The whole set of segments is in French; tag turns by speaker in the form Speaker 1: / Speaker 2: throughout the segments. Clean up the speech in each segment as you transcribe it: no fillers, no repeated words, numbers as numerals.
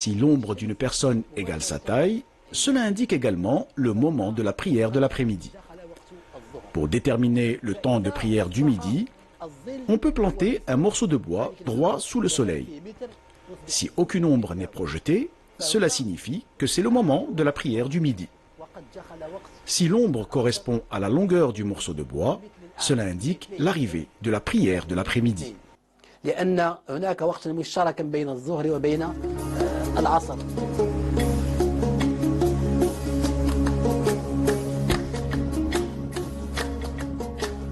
Speaker 1: Si l'ombre d'une personne égale sa taille, cela indique également le moment de la prière de l'après-midi. Pour déterminer le temps de prière du midi, on peut planter un morceau de bois droit sous le soleil. Si aucune ombre n'est projetée, cela signifie que c'est le moment de la prière du midi. Si l'ombre correspond à la longueur du morceau de bois, cela indique l'arrivée de la prière de l'après-midi.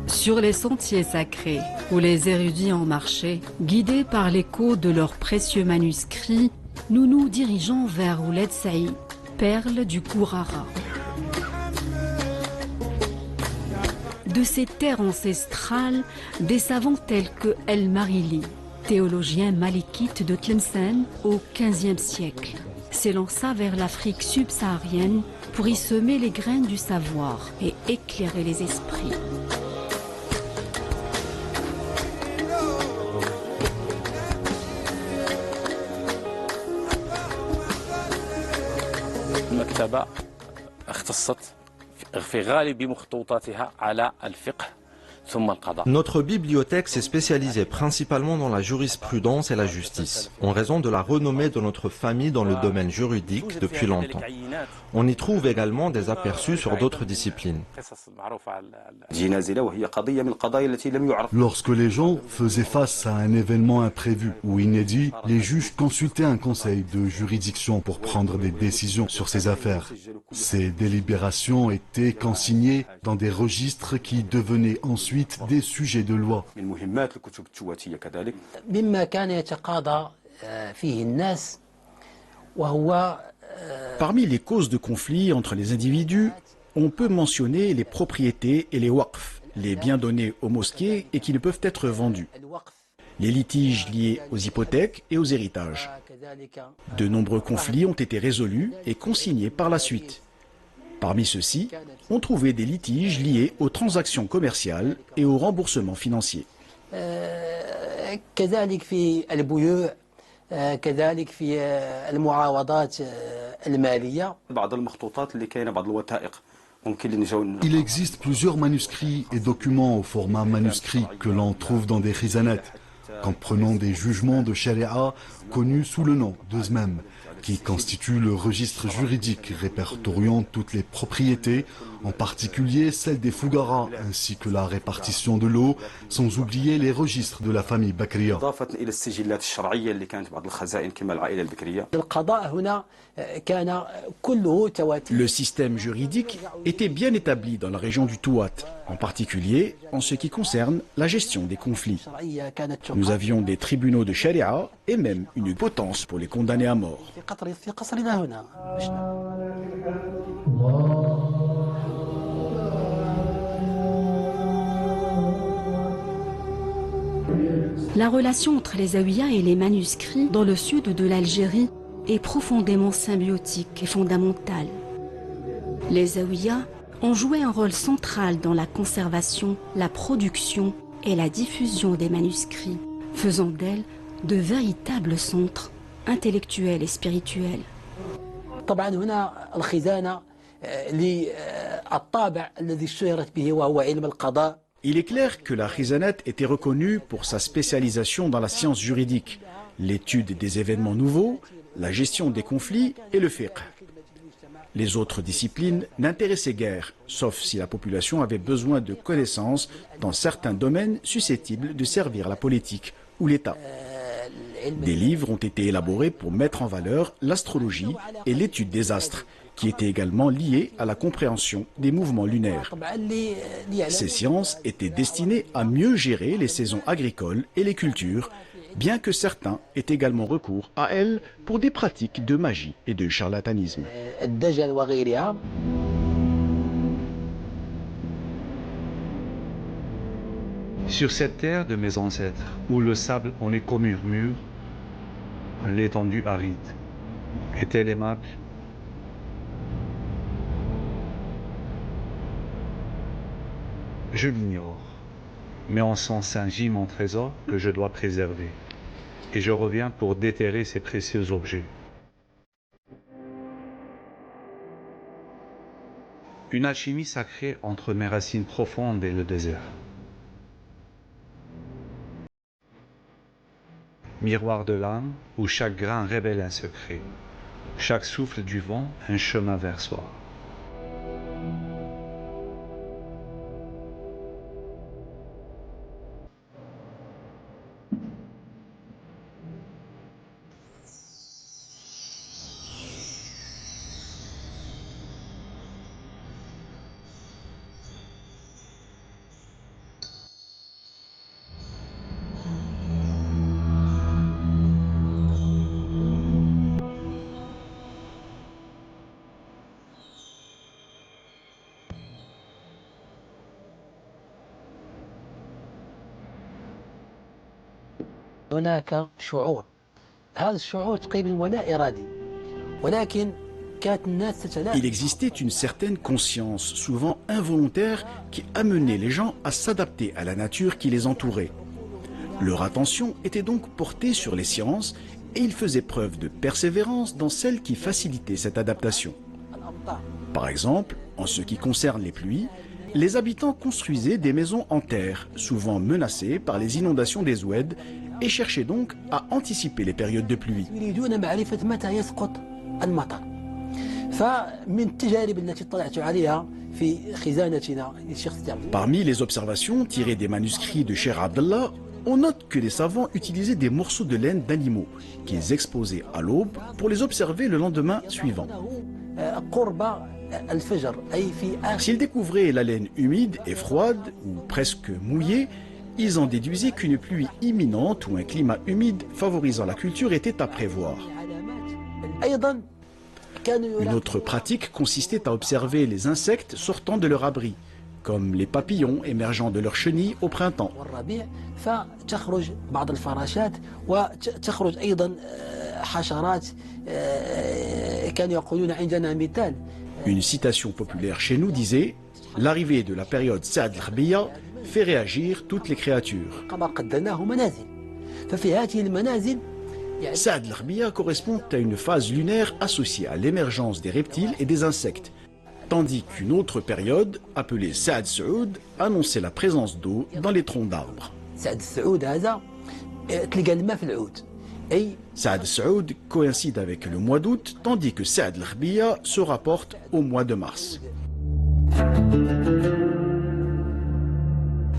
Speaker 2: Sur les sentiers sacrés, où les érudits ont marché, guidés par l'écho de leurs précieux manuscrits, nous nous dirigeons vers Ouled Saïd, perle du Kourara. De ces terres ancestrales, des savants tels que El Marili, théologien malikite de Tlemcen au XVe siècle, s'élança vers l'Afrique subsaharienne pour y semer les graines du savoir et éclairer les esprits.
Speaker 3: المكتبة اختصت في غالب مخطوطاتها على الفقه ثم القضاء.
Speaker 4: Notre bibliothèque s'est spécialisée principalement dans la jurisprudence et la justice, en raison de la renommée de notre famille dans le domaine juridique depuis longtemps. On y trouve également des aperçus sur d'autres disciplines.
Speaker 5: Lorsque les gens faisaient face à un événement imprévu ou inédit, les juges consultaient un conseil de juridiction pour prendre des décisions sur ces affaires. Ces délibérations étaient consignées dans des registres qui devenaient ensuite des sujets de loi.
Speaker 1: Parmi les causes de conflit entre les individus, on peut mentionner les propriétés et les waqf, les biens donnés aux mosquées et qui ne peuvent être vendus, les litiges liés aux hypothèques et aux héritages. De nombreux conflits ont été résolus et consignés par la suite. Parmi ceux-ci, on trouvait des litiges liés aux transactions commerciales et au remboursement financier.
Speaker 5: Il existe plusieurs manuscrits et documents au format manuscrit que l'on trouve dans des khizanet, comprenant des jugements de charia connus sous le nom de Zmem, qui constitue le registre juridique répertoriant toutes les propriétés, en particulier celles des Fougara, ainsi que la répartition de l'eau, sans oublier les registres de la famille Bakriya.
Speaker 1: Le système juridique était bien établi dans la région du Touat, en particulier en ce qui concerne la gestion des conflits. Nous avions des tribunaux de charia et même une potence pour les condamnés à mort.
Speaker 2: La relation entre les Zaouïas et les manuscrits dans le sud de l'Algérie est profondément symbiotique et fondamentale. Les Zaouïas ont joué un rôle central dans la conservation, la production et la diffusion des manuscrits, faisant d'elles de véritables centres intellectuels et spirituels.
Speaker 1: Il est clair que la khizanat était reconnue pour sa spécialisation dans la science juridique, l'étude des événements nouveaux, la gestion des conflits et le fiqh. Les autres disciplines n'intéressaient guère, sauf si la population avait besoin de connaissances dans certains domaines susceptibles de servir la politique ou l'État. Des livres ont été élaborés pour mettre en valeur l'astrologie et l'étude des astres, qui étaient également liées à la compréhension des mouvements lunaires. Ces sciences étaient destinées à mieux gérer les saisons agricoles et les cultures, bien que certains aient également recours à elles pour des pratiques de magie et de charlatanisme.
Speaker 6: Sur cette terre de mes ancêtres, où le sable en écho murmure, l'étendue aride, est-elle aimable? Je l'ignore, mais en son sein gît mon trésor que je dois préserver, et je reviens pour déterrer ces précieux objets. une alchimie sacrée entre mes racines profondes et le désert. Miroir de l'âme où chaque grain révèle un secret, chaque souffle du vent un chemin vers soi.
Speaker 7: هناك شعور، هذا الشعور تقريبا هو لا إرادي، ولكن كانت الناس تتنافس.
Speaker 1: Il existait une certaine conscience, souvent involontaire, qui amenait les gens à s'adapter à la nature qui les entourait. Leur attention était donc portée sur les sciences et ils faisaient preuve de persévérance dans celles qui facilitaient cette adaptation. Par exemple, en ce qui concerne les pluies, les habitants construisaient des maisons en terre, souvent menacées par les inondations des oueds, et cherchaient donc à anticiper les périodes de pluie.
Speaker 7: يريدون معرفة متى يسقط المطر. فمن التجارب التي اطلعت عليها في خزانتنا للشيخ سيدي عبد الله.
Speaker 1: Parmi les observations tirées des manuscrits de Cheikh Abdallah, on note que les savants utilisaient des morceaux de laine d'animaux qu'ils exposaient à l'aube pour les observer le lendemain suivant.
Speaker 7: قرب الفجر أي في آخر.
Speaker 1: S'ils découvraient la laine humide et froide ou presque mouillée, ils en déduisaient qu'une pluie imminente ou un climat humide favorisant la culture était à prévoir.
Speaker 7: أيضا كانوا
Speaker 1: Une autre pratique consistait à observer les insectes sortant de leur abri, comme les papillons émergeant de leurs chenilles au printemps.
Speaker 7: والربيع فتخرج بعض الفراشات وتخرج أيضا حشرات كانوا يقولون عندنا مثال.
Speaker 1: Une citation populaire chez nous disait « L'arrivée de la période Saad al-Khabiya fait réagir toutes les créatures ».
Speaker 7: كما قدرناه منازل. ففي هذه المنازل
Speaker 1: Saad al-Khabiya correspond à une phase lunaire associée à l'émergence des reptiles et des insectes, tandis qu'une autre période, appelée Saad Saoud, annonçait la présence d'eau dans les troncs d'arbres.
Speaker 7: سعد السعود هذا تلقى الماء في العود أي
Speaker 1: Saad Saoud coïncide avec le mois d'août, tandis que Saad al-Khabiya se rapporte au mois de mars.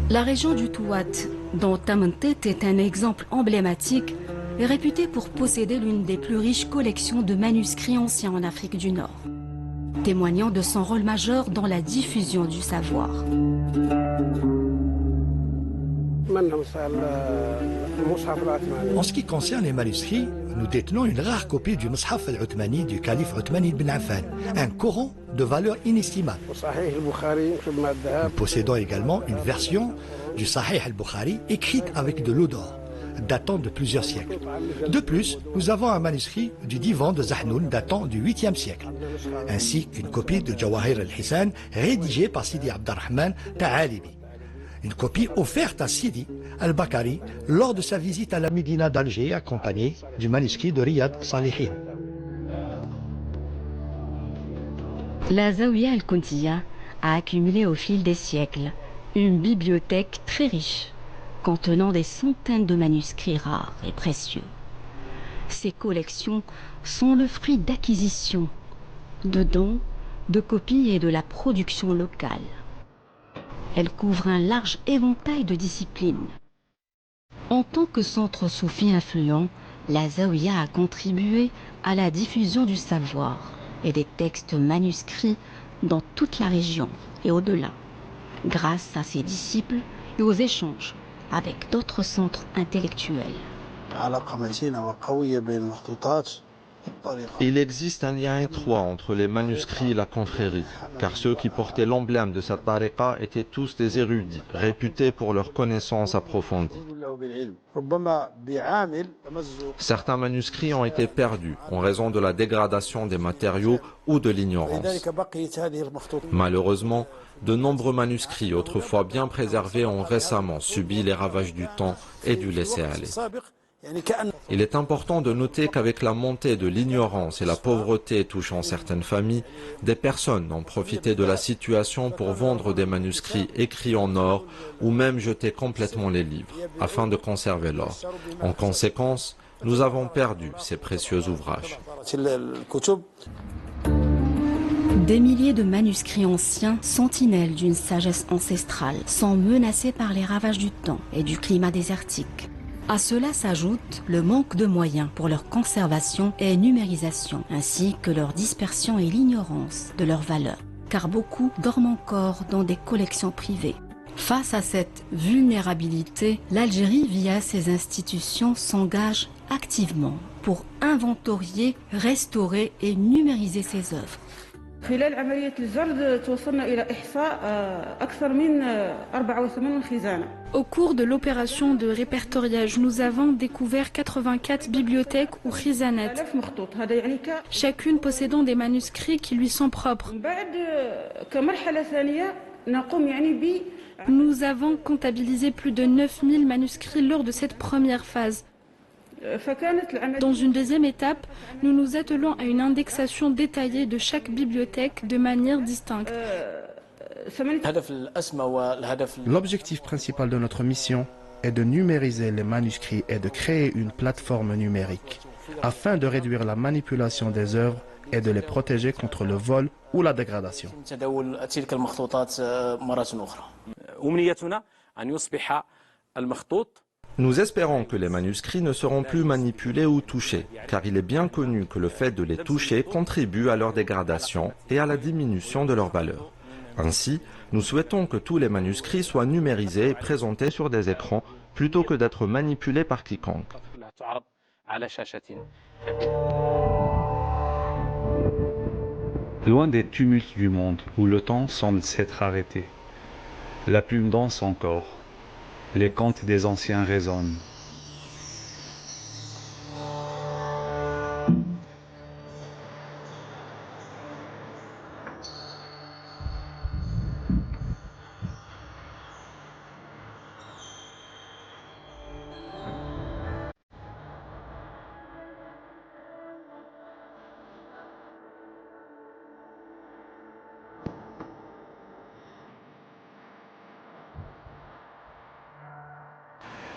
Speaker 2: La région du Touat, dont Tamantet est un exemple emblématique, est réputée pour posséder l'une des plus riches collections de manuscrits anciens en Afrique du Nord, témoignant de son rôle majeur dans la diffusion du savoir.
Speaker 8: En ce qui concerne les manuscrits, nous détenons une rare copie du Mus'haf al-Uthmani du calife Uthman ibn Affan, un Coran de valeur inestimable. Nous possédons également une version du Sahih al-Bukhari écrite avec de l'eau d'or, datant de plusieurs siècles. De plus, nous avons un manuscrit du divan de Zahnoun datant du 8e siècle, ainsi qu'une copie de Jawahir al-Hisan rédigée par Sidi Abdurrahman Ta'alibi. Une copie offerte à Sidi al-Bakari lors de sa visite à la Médina d'Alger, accompagnée du manuscrit de Riyad Salihin.
Speaker 2: La Zawiya al-Kuntiya a accumulé au fil des siècles une bibliothèque très riche, contenant des centaines de manuscrits rares et précieux. Ces collections sont le fruit d'acquisitions, de dons, de copies et de la production locale. Elles couvrent un large éventail de disciplines. En tant que centre soufi influent, la Zawiya a contribué à la diffusion du savoir et des textes manuscrits dans toute la région et au-delà, grâce à ses disciples et aux échanges avec d'autres centres intellectuels.
Speaker 4: Il existe un lien étroit entre les manuscrits et la confrérie, car ceux qui portaient l'emblème de cette tariqa étaient tous des érudits, réputés pour leur connaissance approfondie. Certains manuscrits ont été perdus en raison de la dégradation des matériaux ou de l'ignorance. Malheureusement, de nombreux manuscrits autrefois bien préservés ont récemment subi les ravages du temps et du laisser-aller. Il est important de noter qu'avec la montée de l'ignorance et la pauvreté touchant certaines familles, des personnes ont profité de la situation pour vendre des manuscrits écrits en or ou même jeter complètement les livres afin de conserver l'or. En conséquence, nous avons perdu ces précieux ouvrages.
Speaker 2: Des milliers de manuscrits anciens, sentinelles d'une sagesse ancestrale, sont menacés par les ravages du temps et du climat désertique. À cela s'ajoute le manque de moyens pour leur conservation et numérisation, ainsi que leur dispersion et l'ignorance de leur valeur, car beaucoup dorment encore dans des collections privées. Face à cette vulnérabilité, l'Algérie, via ses institutions, s'engage activement pour inventorier, restaurer et numériser ses œuvres.
Speaker 9: خلال عملية الجرد توصلنا إلى إحصاء أكثر من 84 خزانة.
Speaker 10: Au cours de l'opération de répertoriage, nous avons découvert 84 bibliothèques ou khizanat, chacune possédant des manuscrits qui lui sont propres. Nous avons comptabilisé plus de 9000 manuscrits lors de cette première phase. Dans une deuxième étape, nous nous attelons à une indexation détaillée de chaque bibliothèque de manière distincte.
Speaker 11: L'objectif principal de notre mission est de numériser les manuscrits et de créer une plateforme numérique afin de réduire la manipulation des œuvres et de les protéger contre le vol ou la dégradation.
Speaker 4: Nous espérons que les manuscrits ne seront plus manipulés ou touchés, car il est bien connu que le fait de les toucher contribue à leur dégradation et à la diminution de leur valeur. Ainsi, nous souhaitons que tous les manuscrits soient numérisés et présentés sur des écrans plutôt que d'être manipulés par quiconque.
Speaker 6: Loin des tumultes du monde où le temps semble s'être arrêté, la plume danse encore. Les contes des anciens résonnent.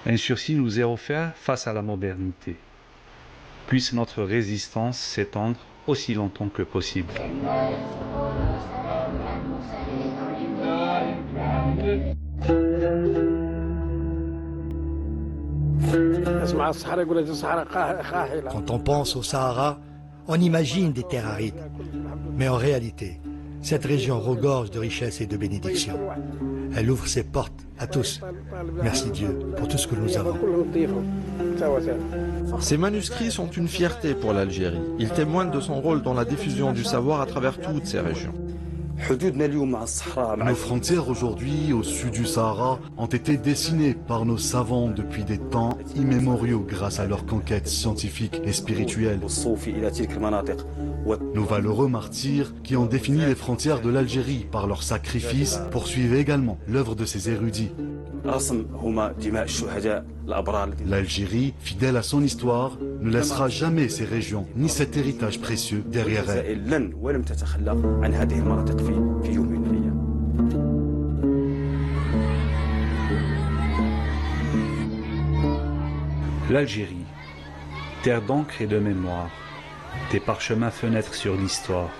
Speaker 6: Un sursis nous est offert face à la modernité. Puisse notre résistance s'étendre aussi longtemps que possible.
Speaker 8: Quand on pense au Sahara, on imagine des terres arides. Mais en réalité, cette région regorge de richesses et de bénédictions. Elle ouvre ses portes à tous. Merci Dieu pour tout ce que nous avons.
Speaker 4: Ces manuscrits sont une fierté pour l'Algérie. Ils témoignent de son rôle dans la diffusion du savoir à travers toutes ces régions.
Speaker 5: Nos frontières aujourd'hui, au sud du Sahara, ont été dessinées par nos savants depuis des temps immémoriaux grâce à leurs conquêtes scientifiques et spirituelles. Nos valeureux martyrs qui ont défini les frontières de l'Algérie par leurs sacrifices poursuivent également l'œuvre de ces érudits. L'Algérie, fidèle à son histoire, ne laissera jamais ces régions ni cet héritage précieux derrière elle.
Speaker 6: L'Algérie, terre d'encre et de mémoire, des parchemins fenêtres sur l'histoire.